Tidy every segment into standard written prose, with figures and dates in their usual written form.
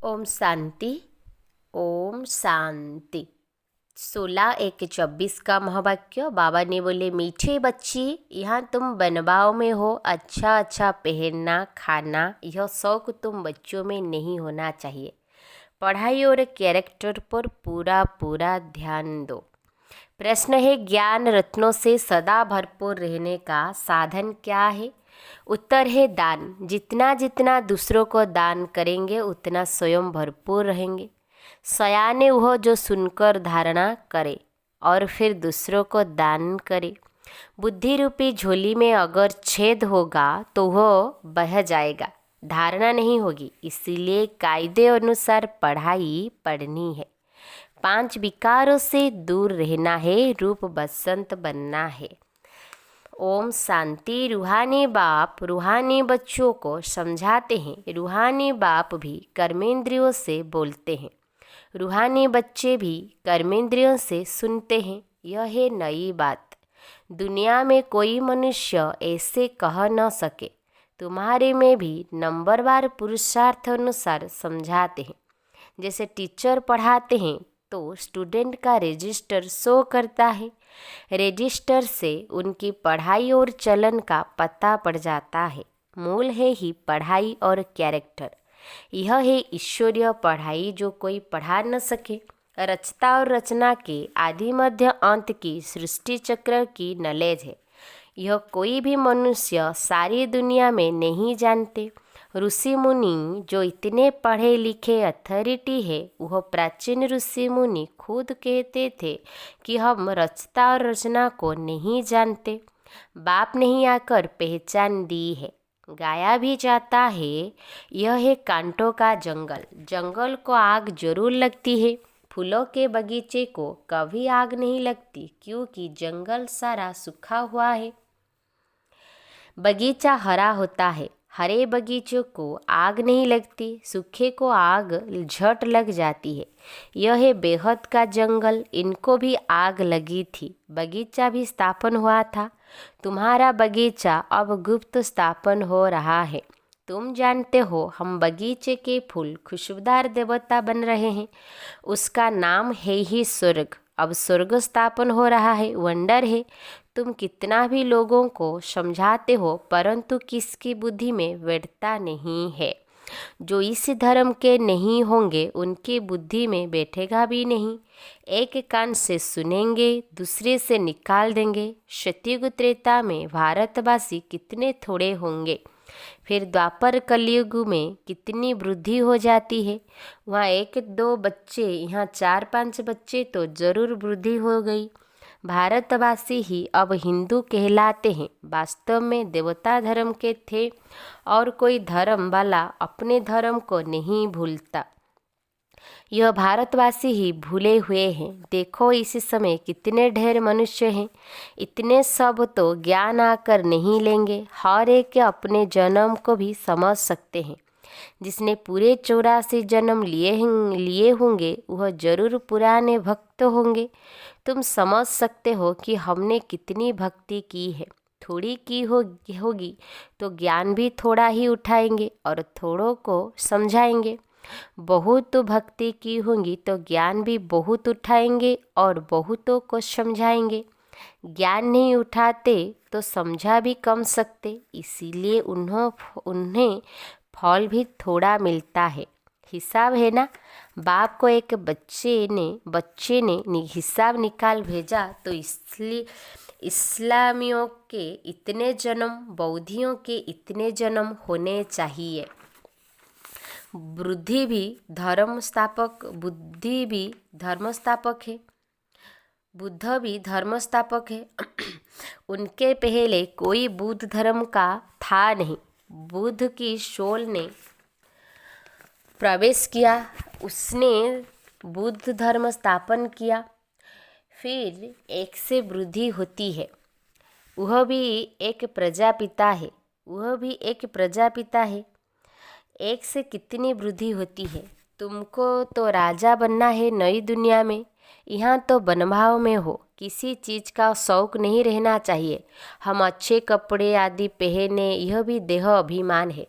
ओम शांति। ओम शांति। 16:1:24 का महावाक्य। बाबा ने बोले, मीठे बच्चे, यहाँ तुम बनवाओ में हो। अच्छा अच्छा पहनना खाना, यह शौक तुम बच्चों में नहीं होना चाहिए। पढ़ाई और कैरेक्टर पर पूरा पूरा ध्यान दो। प्रश्न है, ज्ञान रत्नों से सदा भरपूर रहने का साधन क्या है? उत्तर है दान। जितना जितना दूसरों को दान करेंगे उतना स्वयं भरपूर रहेंगे। सयाने वह जो सुनकर धारणा करे और फिर दूसरों को दान करे। बुद्धि रूपी झोली में अगर छेद होगा तो वह बह जाएगा, धारणा नहीं होगी। इसीलिए कायदे अनुसार पढ़ाई पढ़नी है। 5 विकारों से दूर रहना है, रूप बसंत बनना है। ओम शांति। रूहानी बाप रूहानी बच्चों को समझाते हैं। रूहानी बाप भी कर्मेंद्रियों से बोलते हैं, रूहानी बच्चे भी कर्मेंद्रियों से सुनते हैं। यह है नई बात। दुनिया में कोई मनुष्य ऐसे कह न सके। तुम्हारे में भी नंबरवार पुरुषार्थ अनुसार समझाते हैं। जैसे टीचर पढ़ाते हैं तो स्टूडेंट का रजिस्टर शो करता है। रजिस्टर से उनकी पढ़ाई और चलन का पता पड़ जाता है। मूल है ही पढ़ाई और कैरेक्टर। यह है ईश्वरीय पढ़ाई जो कोई पढ़ा न सके। रचता और रचना के आदि मध्य अंत की सृष्टि चक्र की नॉलेज है। यह कोई भी मनुष्य सारी दुनिया में नहीं जानते। ऋषि मुनि जो इतने पढ़े लिखे अथॉरिटी है, वह प्राचीन ऋषि मुनि खुद कहते थे कि हम रचता और रचना को नहीं जानते। बाप ने ही आकर पहचान दी है। गाया भी जाता है, यह है कांटों का जंगल। जंगल को आग जरूर लगती है, फूलों के बगीचे को कभी आग नहीं लगती, क्योंकि जंगल सारा सूखा हुआ है। बगीचा हरा होता है, हरे बगीचों को आग नहीं लगती, सूखे को आग झट लग जाती है। यह है बेहद का जंगल, इनको भी आग लगी थी। बगीचा भी स्थापन हुआ था। तुम्हारा बगीचा अब गुप्त स्थापन हो रहा है। तुम जानते हो, हम बगीचे के फूल खुशबूदार देवता बन रहे हैं। उसका नाम है ही स्वर्ग। अब स्वर्ग स्थापन हो रहा है, वंडर है। तुम कितना भी लोगों को समझाते हो, परंतु किसकी बुद्धि में बैठता नहीं है। जो इस धर्म के नहीं होंगे उनकी बुद्धि में बैठेगा भी नहीं। एक कान से सुनेंगे, दूसरे से निकाल देंगे। सतयुग त्रेता में भारतवासी कितने थोड़े होंगे, फिर द्वापर कलयुग में कितनी वृद्धि हो जाती है। वहाँ 1-2 बच्चे, यहाँ 4-5 बच्चे तो जरूर वृद्धि हो गई। भारतवासी ही अब हिंदू कहलाते हैं। वास्तव में देवता धर्म के थे, और कोई धर्म वाला अपने धर्म को नहीं भूलता। यह भारतवासी ही भूले हुए हैं। देखो इस समय कितने ढेर मनुष्य हैं। इतने सब तो ज्ञान आकर नहीं लेंगे। हर एक अपने जन्म को भी समझ सकते हैं। जिसने पूरे 84 जन्म लिए होंगे वह जरूर पुराने भक्त होंगे। तुम समझ सकते हो कि हमने कितनी भक्ति की है। थोड़ी की होगी तो ज्ञान भी थोड़ा ही उठाएंगे और थोड़ों को समझाएंगे। बहुत भक्ति की होंगी तो ज्ञान भी बहुत उठाएंगे और बहुतों को समझाएंगे। ज्ञान नहीं उठाते तो समझा भी कम सकते, इसीलिए उन्हें फल भी थोड़ा मिलता है। हिसाब है ना। बाप को एक बच्चे ने हिसाब निकाल भेजा, तो इसलिए इस्लामियों के इतने जन्म, बौद्धियों के इतने जन्म होने चाहिए। बुद्धि भी धर्म स्थापक है। बुद्ध भी धर्म स्थापक है। उनके पहले कोई बुद्ध धर्म का था नहीं। बुद्ध की सोल ने प्रवेश किया, उसने बुद्ध धर्म स्थापन किया। फिर एक से वृद्धि होती है। वह भी एक प्रजापिता है। एक से कितनी वृद्धि होती है। तुमको तो राजा बनना है नई दुनिया में। यहाँ तो बनभाव में हो। किसी चीज़ का शौक नहीं रहना चाहिए। हम अच्छे कपड़े आदि पहने, यह भी देह अभिमान है।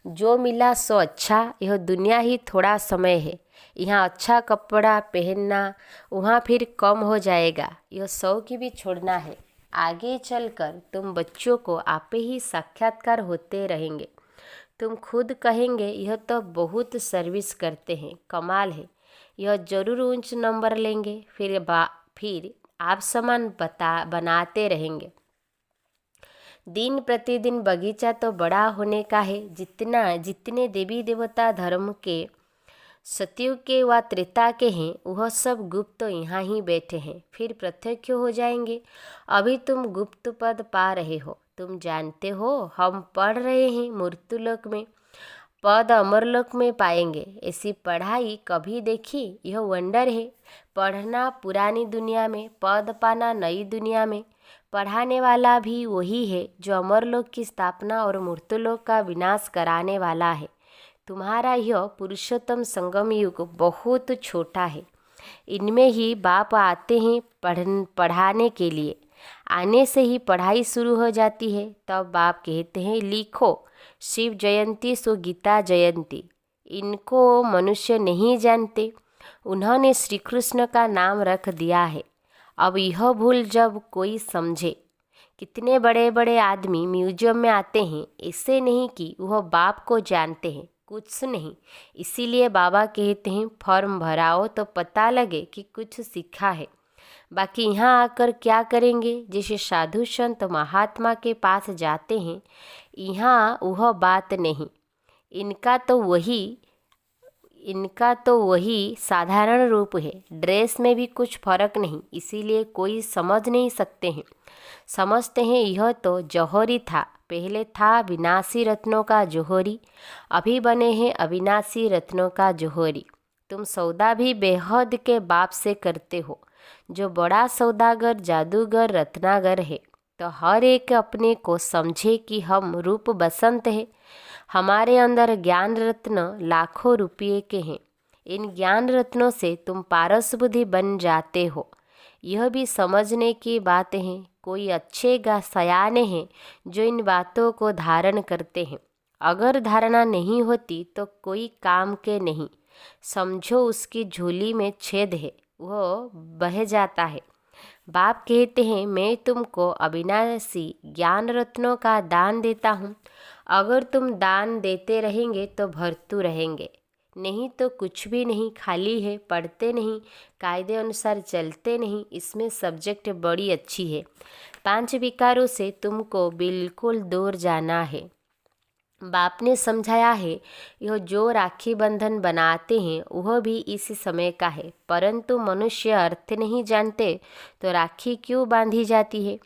जो मिला सो अच्छा, यह दुनिया ही थोड़ा समय है। यहाँ अच्छा कपड़ा पहनना, वहाँ फिर कम हो जाएगा। यह शौक भी छोड़ना है। आगे चलकर तुम बच्चों को आपे ही साक्षात्कार होते रहेंगे। तुम खुद कहेंगे यह तो बहुत सर्विस करते हैं, कमाल है। यह जरूर उच्च नंबर लेंगे। फिर आप समान बनाते रहेंगे। दिन प्रतिदिन बगीचा तो बड़ा होने का है। जितने देवी देवता धर्म के, सतयुग के व त्रेता के हैं, वह सब गुप्त तो यहाँ ही बैठे हैं, फिर प्रत्यक्ष हो जाएंगे। अभी तुम गुप्त पद पा रहे हो। तुम जानते हो हम पढ़ रहे हैं मृत्युलोक में, पद अमरलोक में पाएंगे। ऐसी पढ़ाई कभी देखी? यह वंडर है। पढ़ना पुरानी दुनिया में, पद पाना नई दुनिया में। पढ़ाने वाला भी वही है जो अमरलोक की स्थापना और मृत्युलोक का विनाश कराने वाला है। तुम्हारा यह पुरुषोत्तम संगम युग बहुत छोटा है। इनमें ही बाप आते हैं पढ़ाने के लिए। आने से ही पढ़ाई शुरू हो जाती है। तब बाप कहते हैं लिखो, शिव जयंती सो गीता जयंती। इनको मनुष्य नहीं जानते। उन्होंने श्री कृष्ण का नाम रख दिया है। अब यह भूल जब कोई समझे। कितने बड़े बड़े आदमी म्यूजियम में आते हैं, इससे नहीं कि वह बाप को जानते हैं, कुछ नहीं। इसीलिए बाबा कहते हैं फॉर्म भराओ तो पता लगे कि कुछ सीखा है। बाकी यहाँ आकर क्या करेंगे? जैसे साधु संत महात्मा के पास जाते हैं, यहाँ वह बात नहीं। इनका तो वही साधारण रूप है। ड्रेस में भी कुछ फर्क नहीं, इसीलिए कोई समझ नहीं सकते हैं। समझते हैं यह तो जौहरी था, पहले था विनाशी रत्नों का जौहरी, अभी बने हैं अविनाशी रत्नों का जौहरी। तुम सौदा भी बेहद के बाप से करते हो, जो बड़ा सौदागर जादूगर रत्नागर है। तो हर एक अपने को समझे कि हम रूप बसंत है। हमारे अंदर ज्ञान रत्न लाखों रुपये के हैं। इन ज्ञान रत्नों से तुम पारस बुद्धि बन जाते हो। यह भी समझने की बात है। कोई अच्छे सयाने हैं जो इन बातों को धारण करते हैं। अगर धारणा नहीं होती तो कोई काम के नहीं। समझो उसकी झोली में छेद है, वह बह जाता है। बाप कहते हैं मैं तुमको अविनाशी ज्ञान रत्नों का दान देता हूँ। अगर तुम दान देते रहेंगे तो भरतू रहेंगे, नहीं तो कुछ भी नहीं, खाली है। पढ़ते नहीं, कायदे अनुसार चलते नहीं। इसमें सब्जेक्ट बड़ी अच्छी है। 5 विकारों से तुमको बिल्कुल दूर जाना है। बाप ने समझाया है। यह जो राखी बंधन बनाते हैं वह भी इस समय का है, परंतु मनुष्य अर्थ नहीं जानते तो राखी क्यों बांधी जाती है?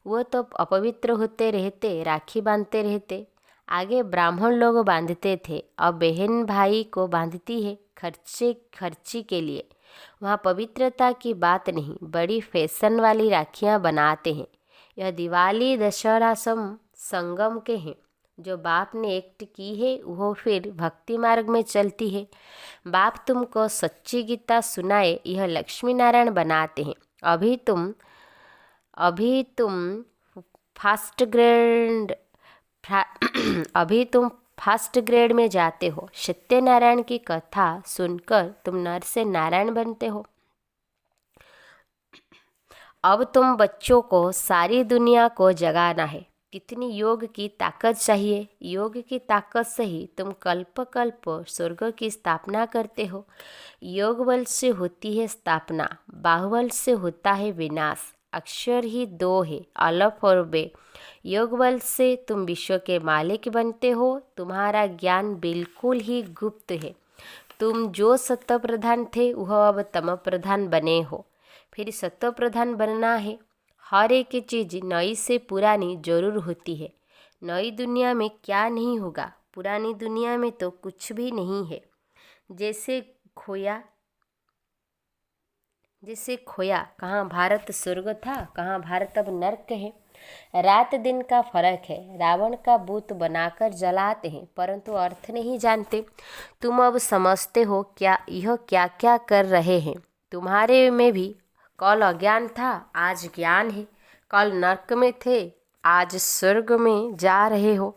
वह तो अपवित्र होते रहते, राखी बांधते रहते। आगे ब्राह्मण लोग बांधते थे, अब बहन भाई को बांधती है खर्ची के लिए। वहाँ पवित्रता की बात नहीं, बड़ी फैशन वाली राखियाँ बनाते हैं। यह दिवाली दशहरा संगम के हैं। जो बाप ने एक्ट की है वो फिर भक्ति मार्ग में चलती है। बाप तुमको सच्ची गीता सुनाए, यह लक्ष्मी नारायण बनाते हैं। अभी तुम फास्ट ग्रेड में जाते हो। सत्यनारायण की कथा सुनकर तुम नर से नारायण बनते हो। अब तुम बच्चों को सारी दुनिया को जगाना है। कितनी योग की ताकत चाहिए? योग की ताकत से ही तुम कल्प कल्प स्वर्ग की स्थापना करते हो। योग बल से होती है स्थापना, बाहुबल से होता है विनाश। अक्षर ही 2 है, अलफ और बे। योग बल से तुम विश्व के मालिक बनते हो। तुम्हारा ज्ञान बिल्कुल ही गुप्त है। तुम जो सत्य प्रधान थे वह अब तम प्रधान बने हो। फिर सत्य प्रधान बनना है। हर एक चीज़ नई से पुरानी जरूर होती है। नई दुनिया में क्या नहीं होगा? पुरानी दुनिया में तो कुछ भी नहीं है। जैसे खोया, कहाँ भारत स्वर्ग था, कहाँ भारत अब नर्क है। रात दिन का फर्क है। रावण का बूत बनाकर जलाते हैं, परंतु अर्थ नहीं जानते। तुम अब समझते हो क्या यह क्या क्या कर रहे हैं। तुम्हारे में भी कल अज्ञान था, आज ज्ञान है। कल नर्क में थे, आज स्वर्ग में जा रहे हो।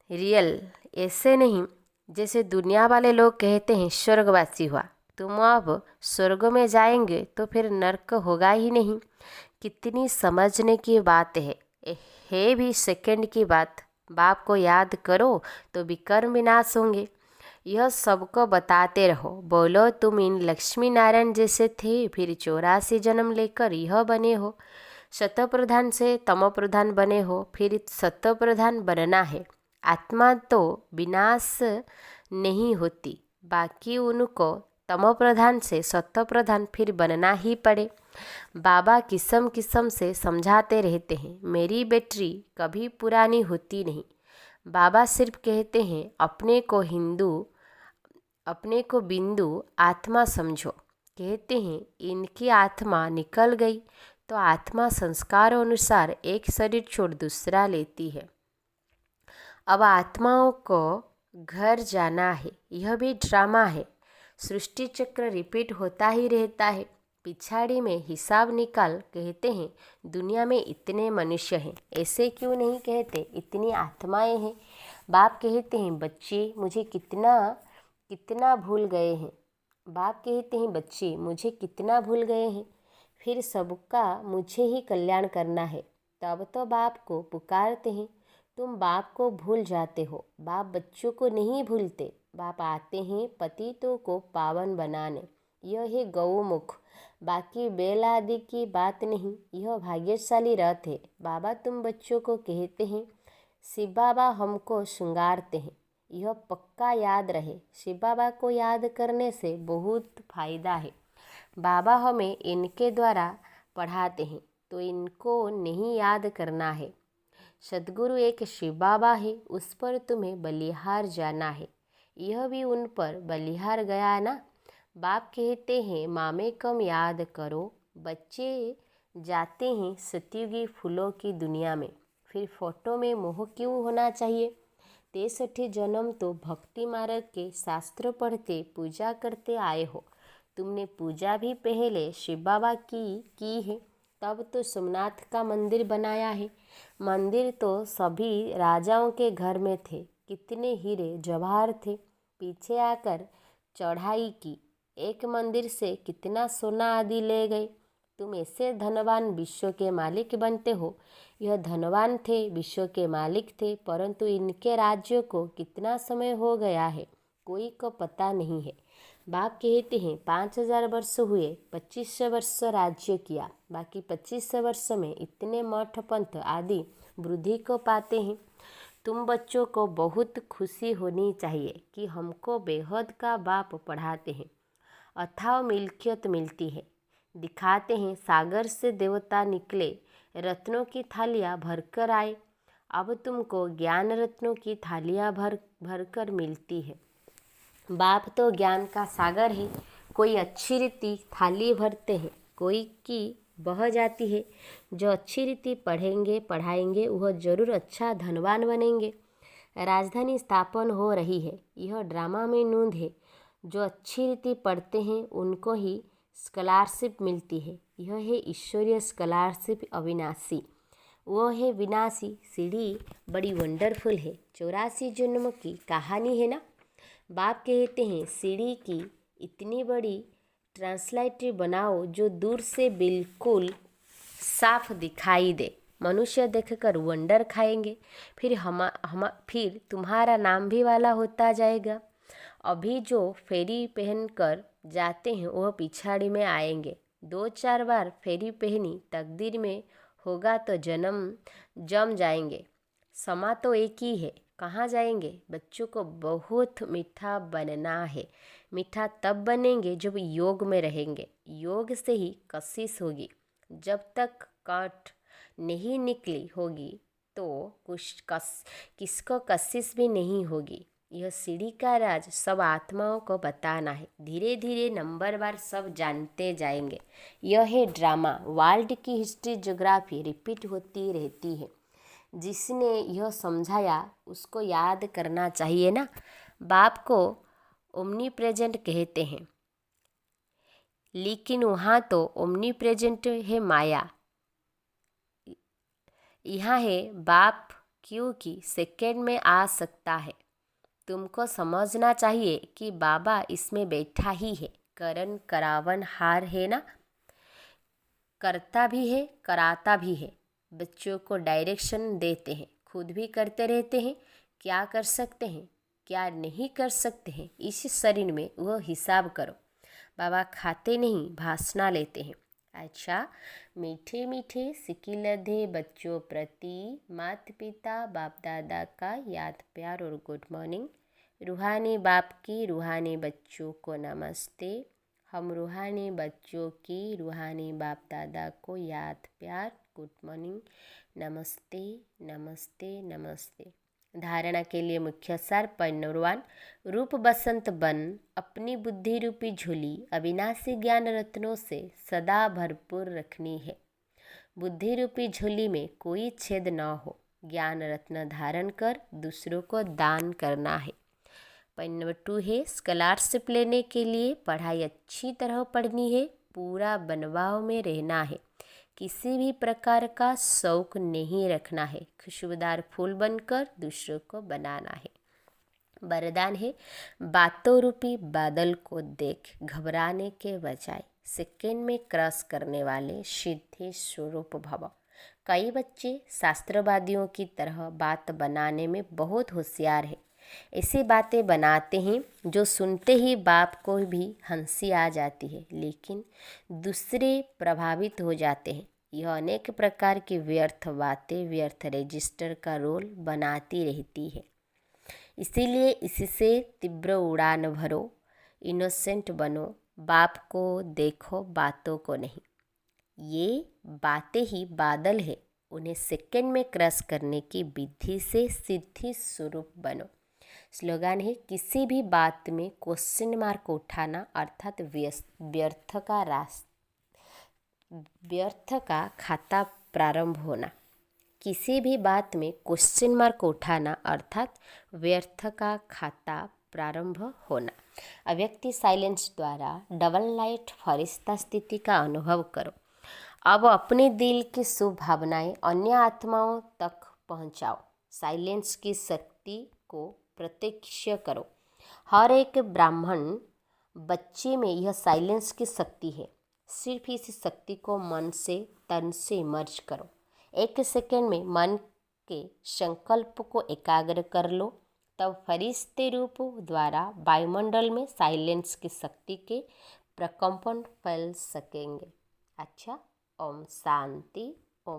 रियल ऐसे नहीं जैसे दुनिया वाले लोग कहते हैं स्वर्गवासी हुआ। तुम अब स्वर्ग में जाएंगे तो फिर नर्क होगा ही नहीं। कितनी समझने की बात है भी सेकंड की बात। बाप को याद करो तो विकर्म विनाश होंगे। यह सबको बताते रहो। बोलो तुम इन लक्ष्मी नारायण जैसे थे, फिर 84 जन्म लेकर यह बने हो। शतप्रधान से तमोप्रधान बने हो, फिर सतप्रधान बनना है। आत्मा तो विनाश नहीं होती, बाकी उनको तमोप्रधान से सतप्रधान फिर बनना ही पड़े। बाबा किस्म किस्म से समझाते रहते हैं। मेरी बैटरी कभी पुरानी होती नहीं। बाबा सिर्फ कहते हैं अपने को बिंदु आत्मा समझो। कहते हैं इनकी आत्मा निकल गई तो आत्मा संस्कारों अनुसार एक शरीर छोड़ दूसरा लेती है। अब आत्माओं को घर जाना है। यह भी ड्रामा है। सृष्टि चक्र रिपीट होता ही रहता है। पिछाड़ी में हिसाब निकाल कहते हैं दुनिया में इतने मनुष्य हैं, ऐसे क्यों नहीं कहते इतनी आत्माएं हैं। बाप कहते हैं बच्चे मुझे कितना भूल गए हैं। बाप कहते हैं बच्चे मुझे कितना भूल गए हैं। फिर सबका मुझे ही कल्याण करना है। तब तो बाप को पुकारते हैं। तुम बाप को भूल जाते हो। बाप बच्चों को नहीं भूलते। बाप आते हैं पतितों को पावन बनाने। यह है गौमुख, बाकी बैल आदि की बात नहीं। यह भाग्यशाली रथ है। बाबा तुम बच्चों को कहते हैं शिव बाबा हमको श्रृंगारते हैं। यह पक्का याद रहे। शिव बाबा को याद करने से बहुत फायदा है। बाबा हमें इनके द्वारा पढ़ाते हैं तो इनको नहीं याद करना है। सदगुरु एक शिव बाबा है, उस पर तुम्हें बलिहार जाना है। यह भी उन पर बलिहार गया ना। बाप कहते हैं मामे कम याद करो। बच्चे जाते हैं सतयुगी फूलों की दुनिया में। फिर फोटो में मोह क्यों होना चाहिए। 63 जन्म तो भक्ति मार्ग के शास्त्र पढ़ते पूजा करते आए हो। तुमने पूजा भी पहले शिव बाबा की है, तब तो सोमनाथ का मंदिर बनाया है। मंदिर तो सभी राजाओं के घर में थे। कितने हीरे जवाहर थे। पीछे आकर चढ़ाई की। एक मंदिर से कितना सोना आदि ले गए। तुम ऐसे धनवान विश्व के मालिक बनते हो। यह धनवान थे, विश्व के मालिक थे, परंतु इनके राज्य को कितना समय हो गया है कोई को पता नहीं है। बाप कहते हैं 5000 वर्ष हुए, 2500 वर्ष राज्य किया, बाकी 2500 वर्ष में इतने मठ पंथ आदि वृद्धि को पाते हैं। तुम बच्चों को बहुत खुशी होनी चाहिए कि हमको बेहद का बाप पढ़ाते हैं। अथाह मिल्कियत मिलती है। दिखाते हैं सागर से देवता निकले, रत्नों की थालियाँ भरकर आए। अब तुमको ज्ञान रत्नों की थालियाँ भरकर मिलती है। बाप तो ज्ञान का सागर है। कोई अच्छी रीति थाली भरते हैं, कोई की बह जाती है। जो अच्छी रीति पढ़ेंगे पढ़ाएंगे वह जरूर अच्छा धनवान बनेंगे। राजधानी स्थापन हो रही है, यह ड्रामा में नूंद है। जो अच्छी रीति पढ़ते हैं उनको ही स्कॉलरशिप मिलती है। यह है ईश्वरीय स्कॉलरशिप अविनाशी। वो है विनाशी। सीढ़ी बड़ी वंडरफुल है। 84 जन्म की कहानी है ना। बाप कहते हैं सीढ़ी की इतनी बड़ी ट्रांसलाइटर बनाओ जो दूर से बिल्कुल साफ दिखाई दे। मनुष्य देखकर वंडर खाएंगे। फिर तुम्हारा नाम भी वाला होता जाएगा। अभी जो फेरी पहनकर जाते हैं वह पिछाड़ी में आएंगे। 2-4 बार फेरी पहनी तकदीर में होगा तो जम जाएंगे। समा तो एक ही है, कहाँ जाएंगे। बच्चों को बहुत मीठा बनना है। मीठा तब बनेंगे जब योग में रहेंगे। योग से ही कशिश होगी। जब तक काट नहीं निकली होगी तो किसको कशिश भी नहीं होगी। यह सीढ़ी का राज सब आत्माओं को बताना है। धीरे धीरे नंबरवार सब जानते जाएंगे। यह है ड्रामा। वर्ल्ड की हिस्ट्री ज्योग्राफी रिपीट होती रहती है। जिसने यह समझाया उसको याद करना चाहिए ना। बाप को ओमनी प्रेजेंट कहते हैं, लेकिन वहाँ तो ओमनी प्रेजेंट है माया। यहाँ है बाप क्योंकि सेकेंड में आ सकता है। तुमको समझना चाहिए कि बाबा इसमें बैठा ही है। करन करावन हार है ना, करता भी है कराता भी है। बच्चों को डायरेक्शन देते हैं, खुद भी करते रहते हैं। क्या कर सकते हैं क्या नहीं कर सकते हैं इस शरीर में वह हिसाब करो। बाबा खाते नहीं भाषणा लेते हैं। अच्छा, मीठे मीठे सिकिलधे बच्चों प्रति माता पिता बाप दादा का याद प्यार और गुड मॉर्निंग। रूहानी बाप की रूहानी बच्चों को नमस्ते। हम रूहानी बच्चों की रूहानी बाप दादा को याद प्यार गुड मॉर्निंग, नमस्ते नमस्ते नमस्ते। धारणा के लिए मुख्य सार पन्नौरवान। रूप बसंत बन अपनी बुद्धि रूपी झोली अविनाशी ज्ञान रत्नों से सदा भरपूर रखनी है। बुद्धि रूपी झोली में कोई छेद न हो। ज्ञान रत्न धारण कर दूसरों को दान करना है। पॉइंट नंबर 2 है स्कॉलरशिप लेने के लिए पढ़ाई अच्छी तरह पढ़नी है। पूरा बनवाव में रहना है। किसी भी प्रकार का शौक नहीं रखना है। खुशबूदार फूल बनकर दूसरों को बनाना है। वरदान है बातों रूपी बादल को देख घबराने के बजाय सेकेंड में क्रॉस करने वाले सिद्धि स्वरूप भव। कई बच्चे शास्त्रवादियों की तरह बात बनाने में बहुत होशियार है। ऐसी बातें बनाते हैं जो सुनते ही बाप को भी हंसी आ जाती है, लेकिन दूसरे प्रभावित हो जाते हैं। यह अनेक प्रकार की व्यर्थ बातें व्यर्थ रजिस्टर का रोल बनाती रहती है। इसीलिए इससे तीव्र उड़ान भरो, इनोसेंट बनो, बाप को देखो बातों को नहीं। ये बातें ही बादल है, उन्हें सेकंड में क्रॉस करने की विधि से सिद्धि स्वरूप बनो। स्लोगन है किसी भी बात में क्वेश्चन मार्क उठाना अर्थात व्यर्थ का खाता प्रारंभ होना। किसी भी बात में क्वेश्चन मार्क उठाना अर्थात व्यर्थ का खाता प्रारंभ होना। अव्यक्ति साइलेंस द्वारा डबल लाइट फरिश्ता स्थिति का अनुभव करो। अब अपने दिल की शुभ भावनाएं अन्य आत्माओं तक पहुंचाओ। साइलेंस की शक्ति को प्रत्यक्ष करो। हर एक ब्राह्मण बच्चे में यह साइलेंस की शक्ति है। सिर्फ इस शक्ति को मन से तन से मर्ज करो। 1 सेकंड में मन के संकल्प को एकाग्र कर लो, तब फरिश्ते रूप द्वारा वायुमंडल में साइलेंस की शक्ति के प्रकंपन फैल सकेंगे। अच्छा, ओम शांति।